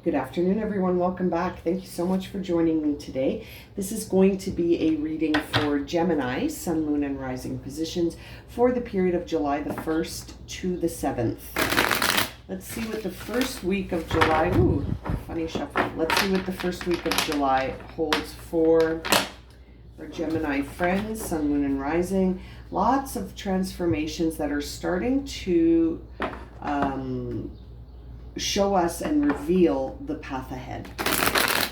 Good afternoon, everyone. Welcome back. Thank you so much for joining me today. This is going to be a reading for Gemini, Sun, Moon, and Rising positions for the period of July the 1st to the 7th. Let's see what the first week of July, funny shuffle. Let's see what the first week of July holds for our Gemini friends, Sun, Moon, and Rising. Lots of transformations that are starting to show us and reveal the path ahead.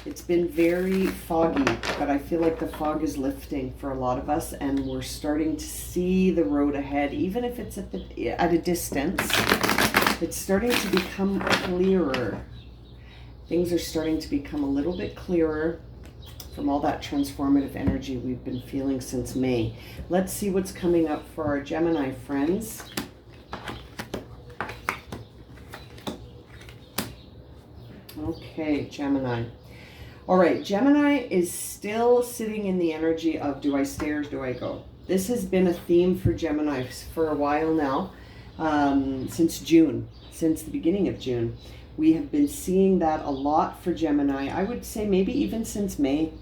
It's been very foggy, but I feel like the fog is lifting for a lot of us, and we're starting to see the road ahead, even if it's at a distance. It's starting to become clearer. Things are starting to become a little bit clearer from all that transformative energy we've been feeling since May. Let's see what's coming up for our Gemini friends. Okay, Gemini. All right, Gemini is still sitting in the energy of do I stay or do I go? This has been a theme for Gemini for a while now, since June, since the beginning of June. We have been seeing that a lot for Gemini. I would say maybe even since May.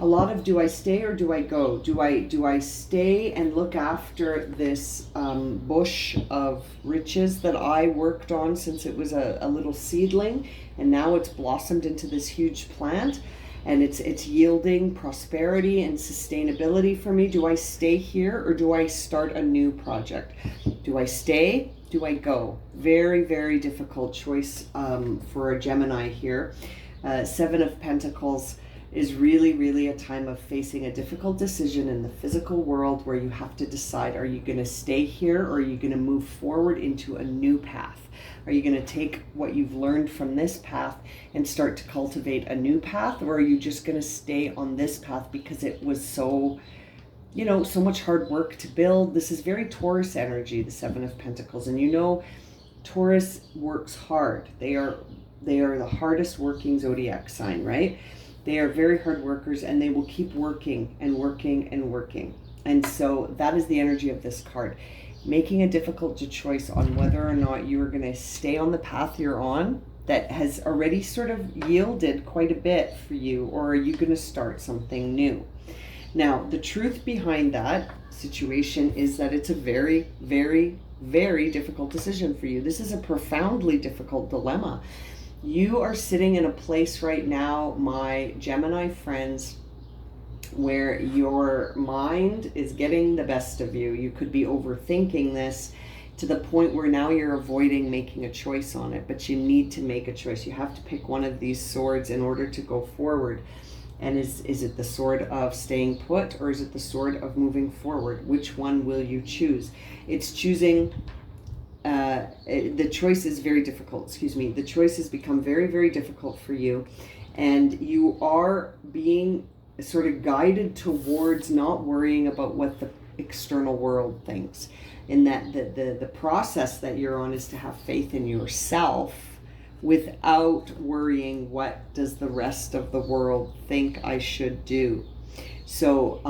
A lot of do I stay or do I go? Do I stay and look after this bush of riches that I worked on since it was a little seedling, and now it's blossomed into this huge plant, and it's yielding prosperity and sustainability for me? Do I stay here or do I start a new project? Do I stay? Do I go? Very, very difficult choice for a Gemini here. Seven of Pentacles is really, really a time of facing a difficult decision in the physical world where you have to decide, are you going to stay here or are you going to move forward into a new path? Are you going to take what you've learned from this path and start to cultivate a new path, or are you just going to stay on this path because it was so much hard work to build? This is very Taurus energy, the Seven of Pentacles. And Taurus works hard. They are the hardest working zodiac sign, right? They are very hard workers, and they will keep working and working and working. And so that is the energy of this card. Making a difficult choice on whether or not you are going to stay on the path you're on that has already sort of yielded quite a bit for you, or are you going to start something new? Now, the truth behind that situation is that it's a very, very, very difficult decision for you. This is a profoundly difficult dilemma. You are sitting in a place right now, my Gemini friends, where your mind is getting the best of you. You could be overthinking this to the point where now you're avoiding making a choice on it, but you need to make a choice. You have to pick one of these swords in order to go forward. And is it the sword of staying put, or is it the sword of moving forward? Which one will you choose? It's choosing... the choice is very difficult, The choice has become very, very difficult for you. And you are being sort of guided towards not worrying about what the external world thinks. In that the process that you're on is to have faith in yourself without worrying what does the rest of the world think I should do. So,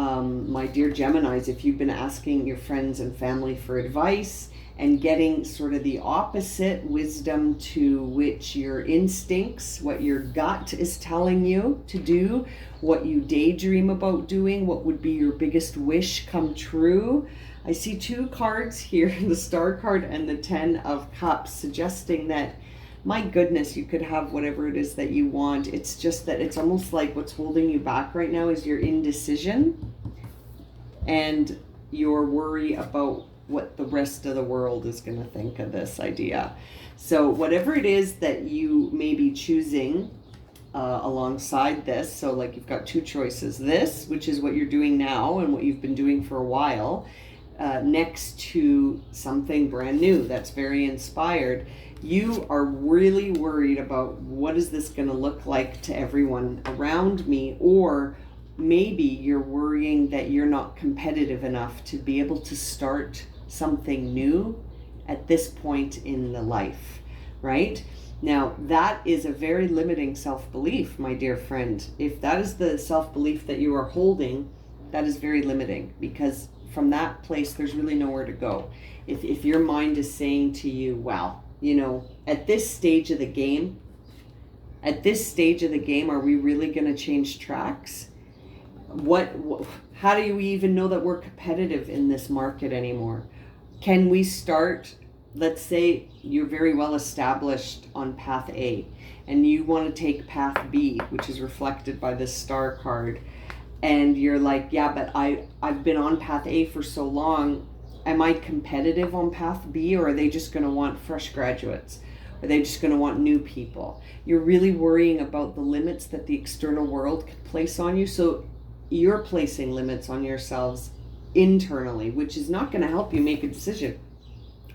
my dear Geminis, if you've been asking your friends and family for advice and getting sort of the opposite wisdom to which your instincts, what your gut is telling you to do, what you daydream about doing, what would be your biggest wish come true. I see two cards here, the Star card and the Ten of Cups, suggesting that, my goodness, you could have whatever it is that you want. It's just that it's almost like what's holding you back right now is your indecision and your worry about what the rest of the world is going to think of this idea. So whatever it is that you may be choosing alongside this, so like you've got two choices. This, which is what you're doing now and what you've been doing for a while, next to something brand new that's very inspired. You are really worried about what is this going to look like to everyone around me, or maybe you're worrying that you're not competitive enough to be able to start something new at this point in the life, right? Now, that is a very limiting self-belief, my dear friend. If that is the self-belief that you are holding, that is very limiting, because from that place, there's really nowhere to go. If your mind is saying to you, wow, at this stage of the game, At this stage of the game, are we really going to change tracks? How do we even know that we're competitive in this market anymore? Can we start, let's say you're very well established on path A and you want to take path B, which is reflected by this star card, and you're like, yeah, but I've been on path A for so long. Am I competitive on path B, or are they just going to want fresh graduates? Are they just going to want new people? You're really worrying about the limits that the external world could place on you. So you're placing limits on yourselves internally, which is not going to help you make a decision.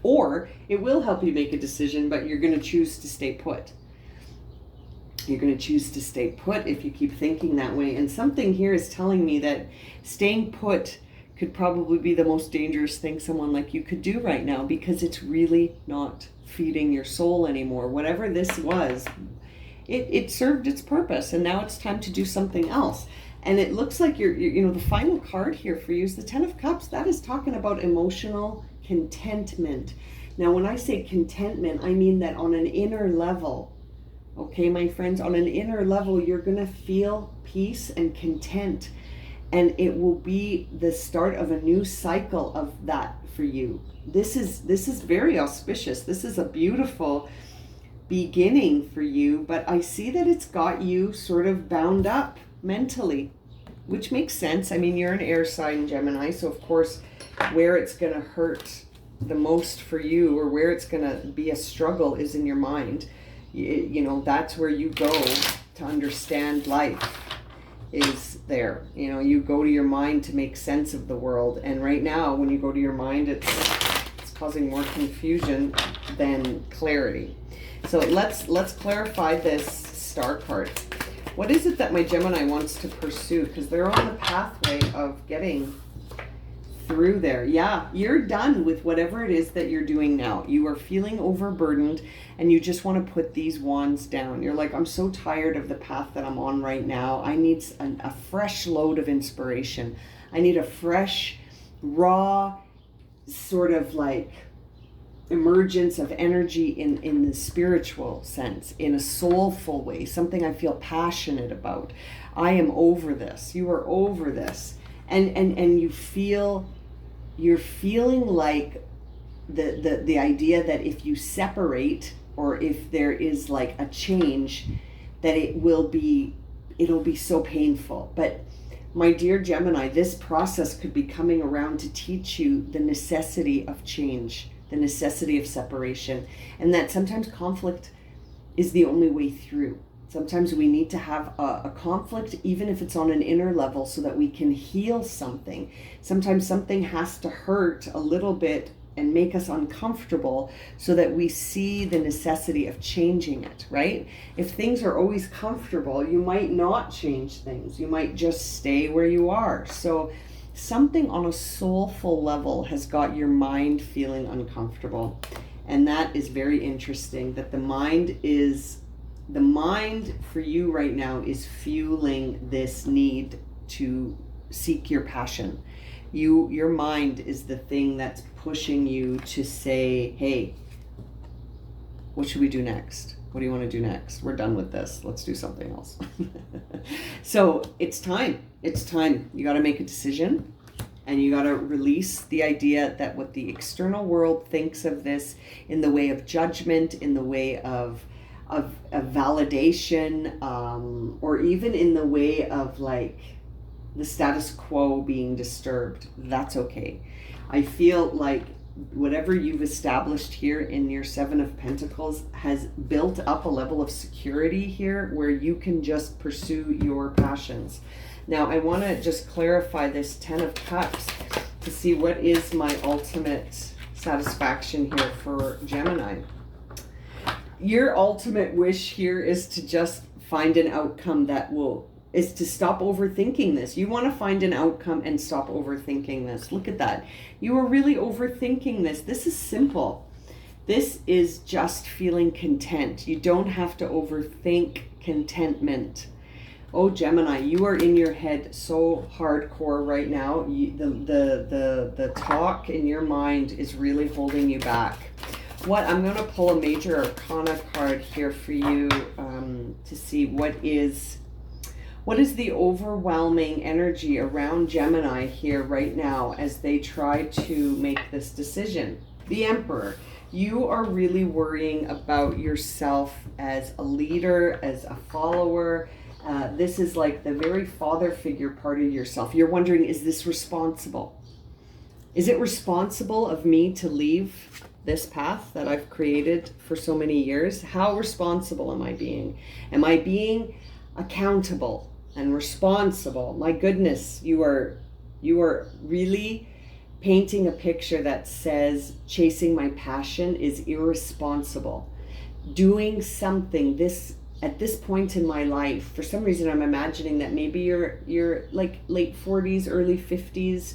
Or it will help you make a decision, but you're going to choose to stay put. You're going to choose to stay put if you keep thinking that way. And something here is telling me that staying put could probably be the most dangerous thing someone like you could do right now, because it's really not feeding your soul anymore. Whatever this was, it served its purpose, and now it's time to do something else. And it looks like you're the final card here for you is the Ten of Cups. That is talking about emotional contentment. Now, when I say contentment, I mean that on an inner level. Okay, my friends, on an inner level, you're going to feel peace and content. And it will be the start of a new cycle of that for you. This is very auspicious. This is a beautiful beginning for you, but I see that it's got you sort of bound up mentally, which makes sense. I mean, you're an air sign, Gemini, so of course, where it's going to hurt the most for you, or where it's going to be a struggle, is in your mind. That's where you go to understand life. Is there. You go to your mind to make sense of the world, and right now when you go to your mind, it's causing more confusion than clarity. So let's clarify this star card. What is it that my Gemini wants to pursue? Because they're on the pathway of getting through there. Yeah, you're done with whatever it is that you're doing now. You are feeling overburdened and you just want to put these wands down. You're like, I'm so tired of the path that I'm on right now. I need a fresh load of inspiration. I need a fresh, raw, sort of like emergence of energy in the spiritual sense, in a soulful way, something I feel passionate about. I am over this. You are over this. And you're feeling like the idea that if you separate, or if there is like a change, that it'll be so painful. But my dear Gemini, this process could be coming around to teach you the necessity of change, the necessity of separation, and that sometimes conflict is the only way through. Sometimes we need to have a conflict, even if it's on an inner level, so that we can heal something. Sometimes something has to hurt a little bit and make us uncomfortable so that we see the necessity of changing it, right? If things are always comfortable, you might not change things. You might just stay where you are. So something on a soulful level has got your mind feeling uncomfortable. And that is very interesting, that the mind for you right now is fueling this need to seek your passion. Your mind is the thing that's pushing you to say, hey, what should we do next? What do you want to do next? We're done with this. Let's do something else. So it's time. It's time. You got to make a decision, and you got to release the idea that what the external world thinks of this in the way of judgment, in the way of validation, or even in the way of like the status quo being disturbed. That's okay. I feel like whatever you've established here in your Seven of Pentacles has built up a level of security here where you can just pursue your passions. Now, I want to just clarify this Ten of Cups to see what is my ultimate satisfaction here for Gemini. Your ultimate wish here is to just find an outcome is to stop overthinking this. You want to find an outcome and stop overthinking this. Look at that. You are really overthinking this. This is simple. This is just feeling content. You don't have to overthink contentment. Oh, Gemini, you are in your head so hardcore right now. The talk in your mind is really holding you back. I'm going to pull a major arcana card here for you to see what is the overwhelming energy around Gemini here right now as they try to make this decision. The Emperor. You are really worrying about yourself as a leader, as a follower. This is like the very father figure part of yourself. You're wondering, is this responsible? Is it responsible of me to leave this path that I've created for so many years? How responsible am I being? Am I being accountable and responsible? My goodness, you are really painting a picture that says chasing my passion is irresponsible. Doing something at this point in my life, for some reason I'm imagining that maybe you're like late 40s, early 50s,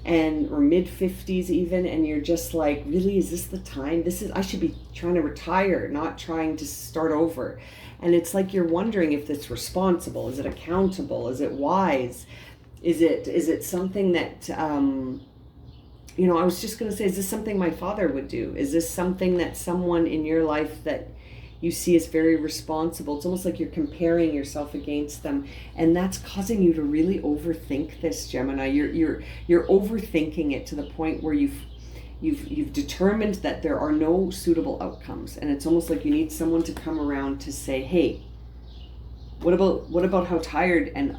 or mid 50s even, and you're just like, really, is this the time? I should be trying to retire, not trying to start over. And it's like you're wondering if it's responsible. Is it accountable? Is it wise? Is it something that I was just going to say, is this something my father would do? Is this something that someone in your life that you see as very responsible? It's almost like you're comparing yourself against them, and that's causing you to really overthink this, Gemini. You're overthinking it to the point where you've determined that there are no suitable outcomes, and it's almost like you need someone to come around to say, hey, what about how tired and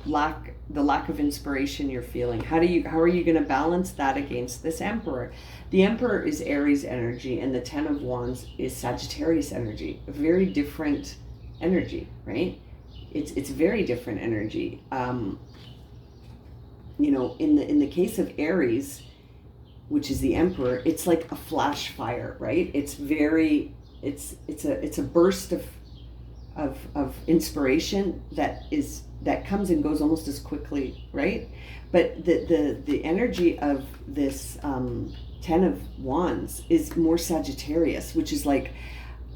the lack of inspiration you're feeling? How are you going to balance that against this Emperor? The Emperor is Aries energy, and the Ten of Wands is Sagittarius energy. A very different energy, right? It's very different energy. In the case of Aries, which is the Emperor, it's like a flash fire, right? It's a burst of inspiration that comes and goes almost as quickly, right? But the energy of this Ten of Wands is more Sagittarius, which is like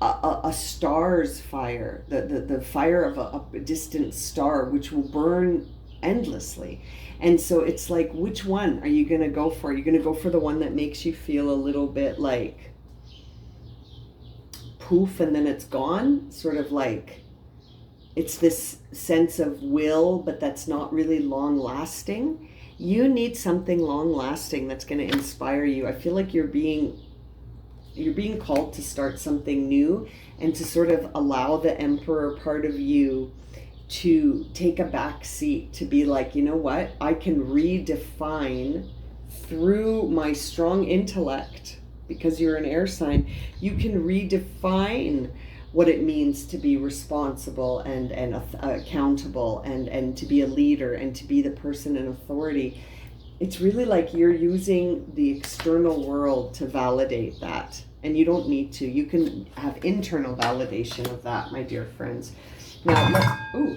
a star's fire, the fire of a distant star, which will burn endlessly. And so it's like, which one are you going to go for? Are you going to go for the one that makes you feel a little bit like poof and then it's gone? Sort of like it's this sense of will, but that's not really long lasting. You need something long lasting that's going to inspire you. I feel like you're being called to start something new and to sort of allow the Emperor part of you to take a back seat, to be like, you know what, I can redefine through my strong intellect, because you're an air sign, you can redefine what it means to be responsible and accountable and to be a leader and to be the person in authority. It's really like you're using the external world to validate that, and you don't need to. You can have internal validation of that, my dear friends. Now,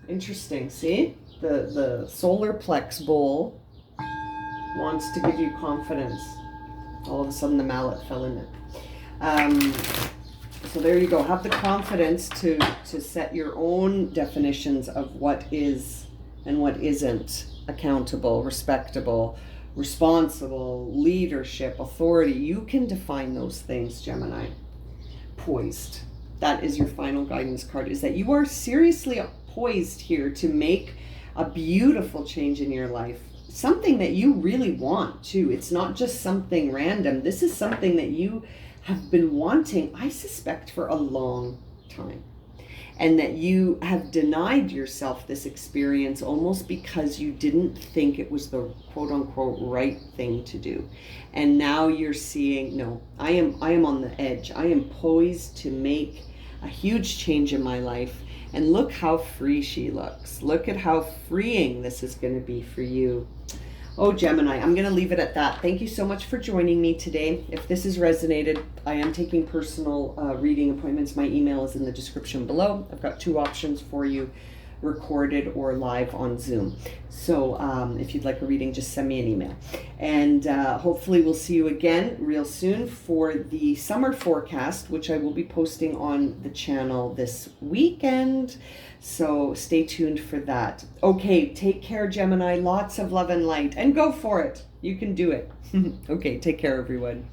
interesting. See, the solar plex bowl wants to give you confidence. All of a sudden, the mallet fell in it. So there you go. Have the confidence to set your own definitions of what is and what isn't accountable, respectable, responsible, leadership, authority. You can define those things, Gemini. Poised. That is your final guidance card, is that you are seriously poised here to make a beautiful change in your life. Something that you really want too. It's not just something random. This is something that you have been wanting, I suspect, for a long time. And that you have denied yourself this experience almost because you didn't think it was the quote unquote right thing to do. And now you're seeing, no, I am on the edge. I am poised to make a huge change in my life. And look how free she looks. Look at how freeing this is going to be for you. Oh, Gemini, I'm going to leave it at that. Thank you so much for joining me today. If this has resonated, I am taking personal reading appointments. My email is in the description below. I've got 2 options for you, recorded or live on Zoom. So if you'd like a reading, just send me an email. And hopefully we'll see you again real soon for the summer forecast, which I will be posting on the channel this weekend. So stay tuned for that. Okay, take care, Gemini. Lots of love and light. And go for it. You can do it. Okay, take care, everyone.